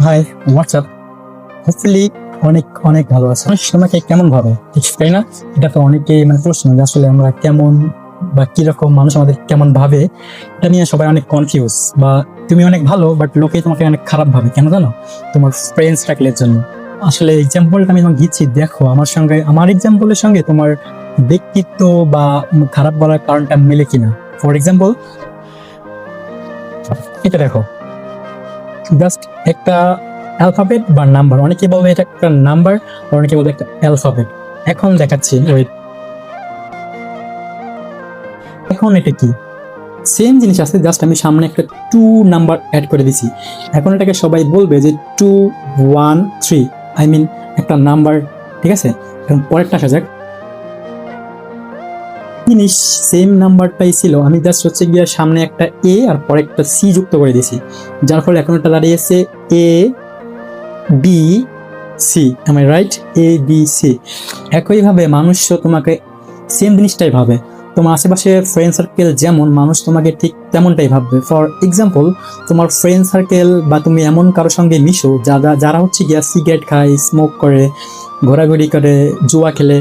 High, WhatsApp. Hopefully অনেক অনেক ভালো আছে। তোমাকে কেমন ভাবে ঠিক তাই না? এটা তো অনেকেই প্রশ্ন যে আসলে আমরা কেমন বা কিরকম মানুষ আমাদের কেমন ভাবে, এটা নিয়ে সবাই অনেক কনফিউজ। বা তুমি অনেক ভালো বাট লোকে তোমাকে অনেক খারাপ ভাবে, কেন জানো? তোমার ফ্রেন্ড সার্কেলের জন্য। আসলে এক্সাম্পলটা আমি তোমাকে দিচ্ছি, দেখো আমার সঙ্গে, আমার এক্সাম্পলের সঙ্গে তোমার ব্যক্তিত্ব বা খারাপ বলার কারণটা মেলে কিনা। ফর এক্সাম্পল, এটা দেখো, জাস্ট একটা অ্যালফাবেট বা নাম্বার। অনেকে বলবে এটা একটা নাম্বার, অনেকে বলবে একটা অ্যালফাবেট। এখন দেখাচ্ছি, এখন এটা কি সেম জিনিস আছে, জাস্ট আমি সামনে একটা 2 নাম্বার অ্যাড করে দিছি। এখন এটাকে সবাই বলবে যে 213, আই মিন একটা নাম্বার, ঠিক আছে? এখন পরেরটা আসা যাক। জিনিস সেম নাম্বারটাই ছিল, আমি জাস্ট হচ্ছে গিয়ে সামনে একটা এ আর পরে একটা সি যুক্ত করে দিছি, যার ফলে এখন এটা দাঁড়িয়েছে A B C. Am I right? A B C. একইভাবে মানুষও তোমাকে সেম জিনিসটাই ভাবে। তোমার আশেপাশে ফ্রেন্ড সার্কেল যেমন, মানুষ তোমাকে ঠিক তেমনটাই ভাববে। ফর এক্সাম্পল, তোমার ফ্রেন্ড সার্কেল বা তুমি এমন কারোর সঙ্গে মিশো যারা হচ্ছে গিয়া সিগারেট খায়, স্মোক করে, ঘোরাঘুরি করে, জুয়া খেলে,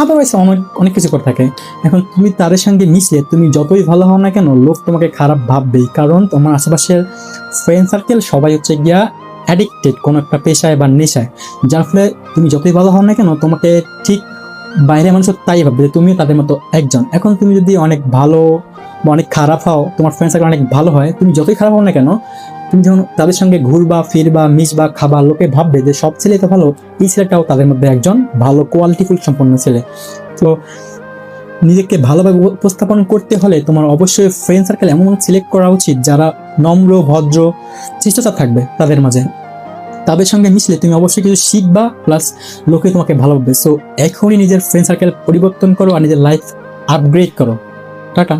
আদারওয়াইজ অনেক অনেক কিছু করে থাকে। এখন তুমি তাদের সঙ্গে মিশলে তুমি যতই ভালো হও না কেন, লোক তোমাকে খারাপ ভাববেই, কারণ তোমার আশেপাশের ফ্রেন্ড সার্কেল সবাই হচ্ছে গিয়া অ্যাডিক্টেড কোনো একটা পেশায় বা নেশায়, যার ফলে তুমি যতই ভালো হও না কেন, তোমাকে ঠিক বাইরে মানুষ তাই ভাববে তুমিও তাদের মতো একজন। এখন তুমি যদি অনেক ভালো বা অনেক খারাপ হও, তোমার ফ্রেন্ড সার্কেল অনেক ভালো হয়, তুমি যতই খারাপ হও না কেন, তুমি যখন তাদের সঙ্গে ঘুরবা, ফিরবা, মিশবা, খাবা, লোকে ভাববে যে সব ছেলে তো ভালো, এই ছেলেটাও তাদের মধ্যে একজন ভালো কোয়ালিটিফুল সম্পন্ন ছেলে। তো নিজেকে ভালোভাবে উপস্থাপন করতে হলে তোমার অবশ্যই ফ্রেন্ড সার্কেল এমন সিলেক্ট করা উচিত যারা নম্র, ভদ্র, শিষ্টাচার থাকবে তাদের মাঝে। তাদের সঙ্গে মিশলে তুমি অবশ্যই কিছু শিখবা, প্লাস লোকে তোমাকে ভালোবাসবে। সো এখনই নিজের ফ্রেন্ড সার্কেল পরিবর্তন করো আর নিজের লাইফ আপগ্রেড করো। টাটা।